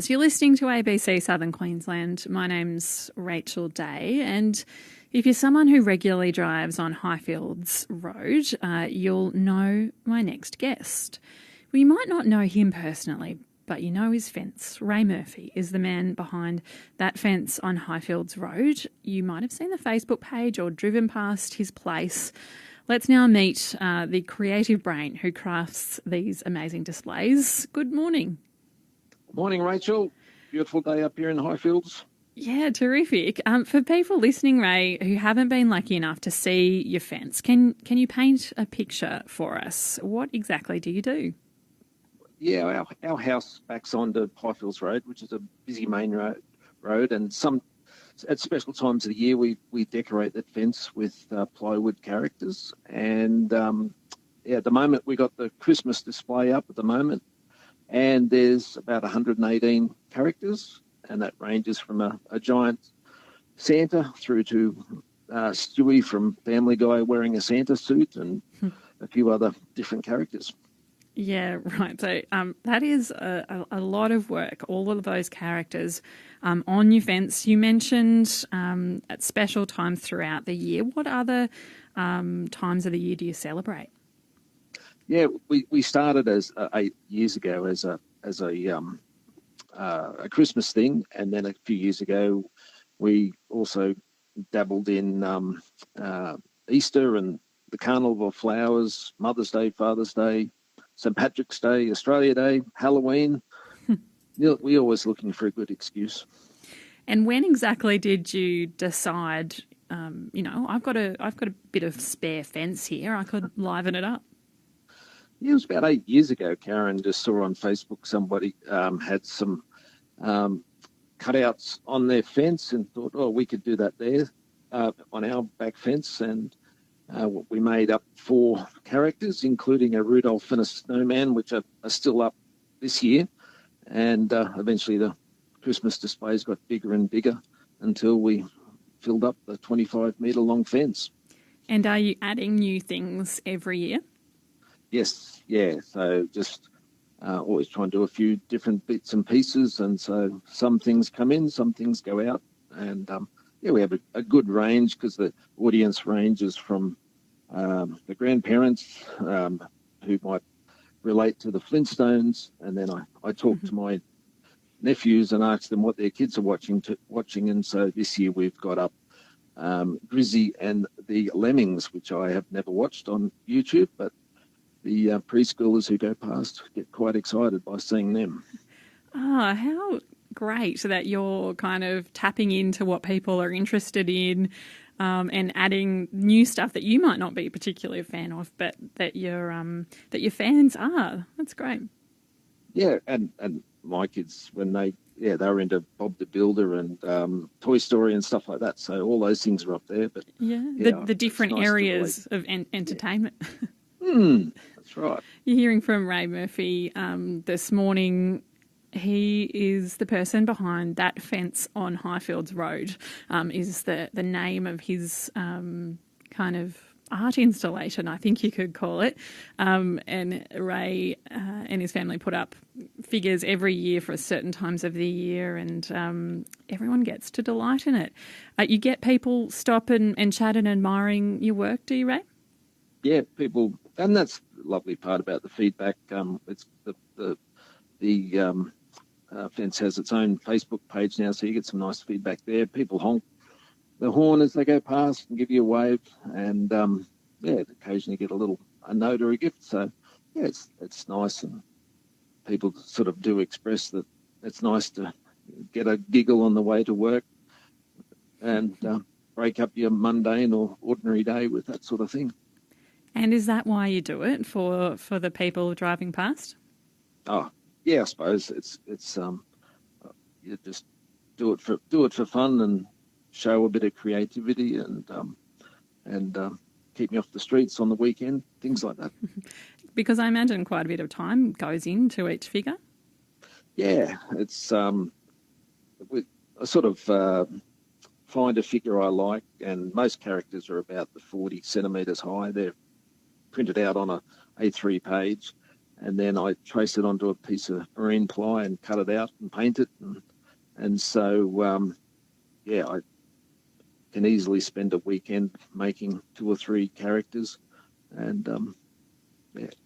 So you're listening to ABC Southern Queensland. My name's Rachel Day, and if you're someone who regularly drives on Highfields Road, you'll know my next guest. Well, you might not know him personally, but you know his fence. Ray Murphy is the man behind that fence on Highfields Road. You might have seen the Facebook page or driven past his place. Let's now meet the creative brain who crafts these amazing displays. Good morning. Morning, Rachel. Beautiful day up here in the Highfields. Yeah, terrific. For people listening, Ray, who haven't been lucky enough to see your fence, can you paint a picture for us? What exactly do you do? Yeah, our house backs onto Highfields Road, which is a busy main road, and at special times of the year we decorate that fence with plywood characters. And at the moment we got the Christmas display up at the moment. And there's about 118 characters, and that ranges from a giant Santa through to Stewie from Family Guy wearing a Santa suit and a few other different characters. Yeah, right. So that is a lot of work, all of those characters on your fence. You mentioned at special times throughout the year. What other times of the year do you celebrate? Yeah, we started as 8 years ago as a Christmas thing, and then a few years ago we also dabbled in Easter and the Carnival of Flowers, Mother's Day, Father's Day, St. Patrick's Day, Australia Day, Halloween. We're always looking for a good excuse. And when exactly did you decide? I've got a bit of spare fence here. I could liven it up. Yeah, it was about 8 years ago. Karen just saw on Facebook somebody had some cutouts on their fence and thought, oh, we could do that there on our back fence. And we made up 4 characters, including a Rudolph and a snowman, which are still up this year. And eventually the Christmas displays got bigger and bigger until we filled up the 25-metre long fence. And are you adding new things every year? Yes, yeah. So just always try and do a few different bits and pieces. And so some things come in, some things go out. And we have a good range because the audience ranges from the grandparents who might relate to the Flintstones. And then I talk to my nephews and ask them what their kids are watching. And so this year we've got up Grizzy and the Lemmings, which I have never watched on YouTube, but the preschoolers who go past get quite excited by seeing them. Oh, how great that you're kind of tapping into what people are interested in and adding new stuff that you might not be particularly a fan of, but that your fans are. That's great. Yeah, and my kids, when they were into Bob the Builder and Toy Story and stuff like that. So all those things are up there. But the different areas of entertainment. That's right. You're hearing from Ray Murphy this morning. He is the person behind that fence on Highfields Road, is the name of his kind of art installation, I think you could call it. And Ray and his family put up figures every year for certain times of the year, and everyone gets to delight in it. You get people stop and chat and admiring your work, do you, Ray? Yeah, people, and that's the lovely part about the feedback. It's the fence has its own Facebook page now, so you get some nice feedback there. People honk the horn as they go past and give you a wave, and occasionally get a note or a gift. So yeah, it's nice, and people sort of do express that it's nice to get a giggle on the way to work and break up your mundane or ordinary day with that sort of thing. And is that why you do it, for the people driving past? Oh, yeah, I suppose it's you just do it for fun and show a bit of creativity and keep me off the streets on the weekend, things like that. Because I imagine quite a bit of time goes into each figure. Yeah, it's I sort of find a figure I like, and most characters are about the 40 centimetres high. They're printed out on a A3 page, and then I trace it onto a piece of marine ply and cut it out and paint it. And so, I can easily spend a weekend making 2 or 3 characters, and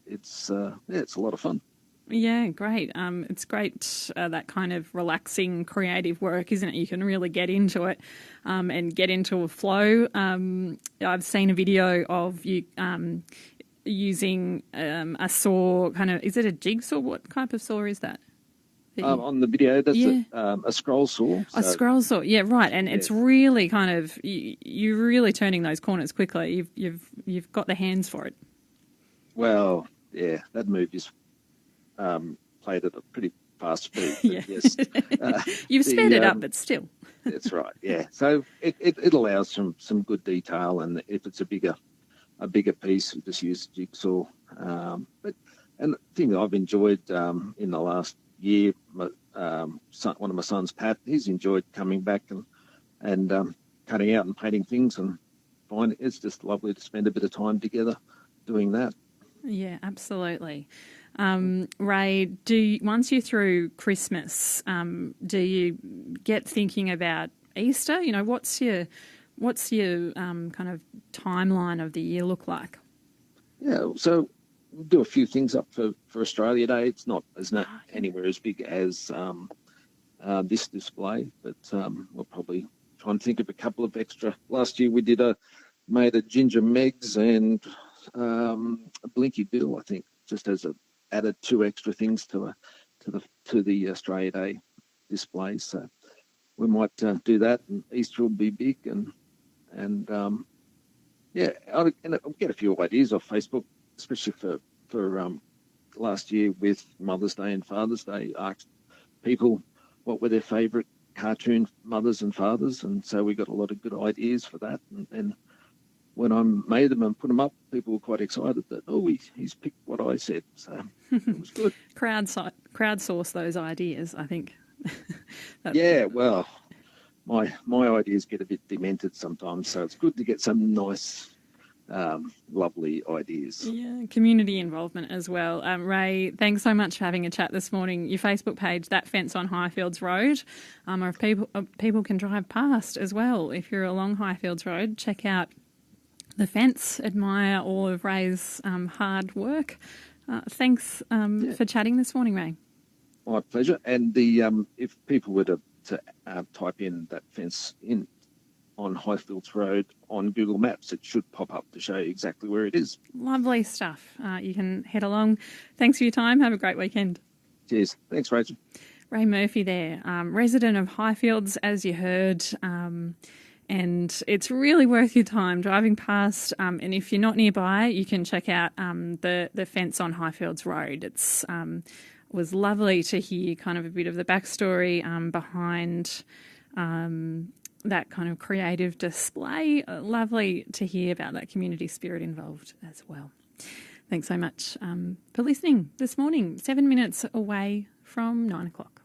it's a lot of fun. Yeah, great. It's great, that kind of relaxing creative work, isn't it? You can really get into it and get into a flow. I've seen a video of you using a saw, kind of, is it a jigsaw? What type of saw is that? On the video, that's a scroll saw. A scroll saw, yeah, right. And it's really kind of, you're really turning those corners quickly. You've got the hands for it. Well, yeah, that movie's played at a pretty fast speed. Yeah. Yes. You've sped it up, but still. That's right, yeah. So it allows some good detail, and if it's a bigger piece, we just use jigsaw. And the thing I've enjoyed in the last year, one of my sons, Pat, he's enjoyed coming back and cutting out and painting things, and find it's just lovely to spend a bit of time together doing that. Yeah, absolutely. Ray, once you're through Christmas, do you get thinking about Easter? You know, what's your kind of timeline of the year look like? Yeah, so we'll do a few things up for Australia Day. It's not anywhere as big as this display, but we'll probably try and think of a couple of extra. Last year we made a Ginger Megs and a Blinky Bill, I think, just as added 2 extra things to the Australia Day display. So we might do that, and Easter will be big, and I'll get a few ideas off Facebook, especially for last year with Mother's Day and Father's Day. Asked people what were their favourite cartoon mothers and fathers, and so we got a lot of good ideas for that. And when I made them and put them up, people were quite excited that, he's picked what I said. So it was good. Crowdsource those ideas, I think. Yeah, well, my ideas get a bit demented sometimes, so it's good to get some nice, lovely ideas. Yeah, community involvement as well. Ray, thanks so much for having a chat this morning. Your Facebook page, That Fence on Highfields Road, or if people can drive past as well. If you're along Highfields Road, check out the fence, admire all of Ray's hard work. Thanks for chatting this morning, Ray. My pleasure. And if people were to type in That Fence on Highfields Road on Google Maps, it should pop up to show you exactly where it is. Lovely stuff. You can head along. Thanks for your time. Have a great weekend. Cheers. Thanks, Rachel. Ray Murphy there, resident of Highfields, as you heard. And it's really worth your time driving past. And if you're not nearby, you can check out the fence on Highfields Road. It's was lovely to hear kind of a bit of the backstory behind that kind of creative display. Lovely to hear about that community spirit involved as well. Thanks so much for listening this morning. 7 minutes away from 9 o'clock.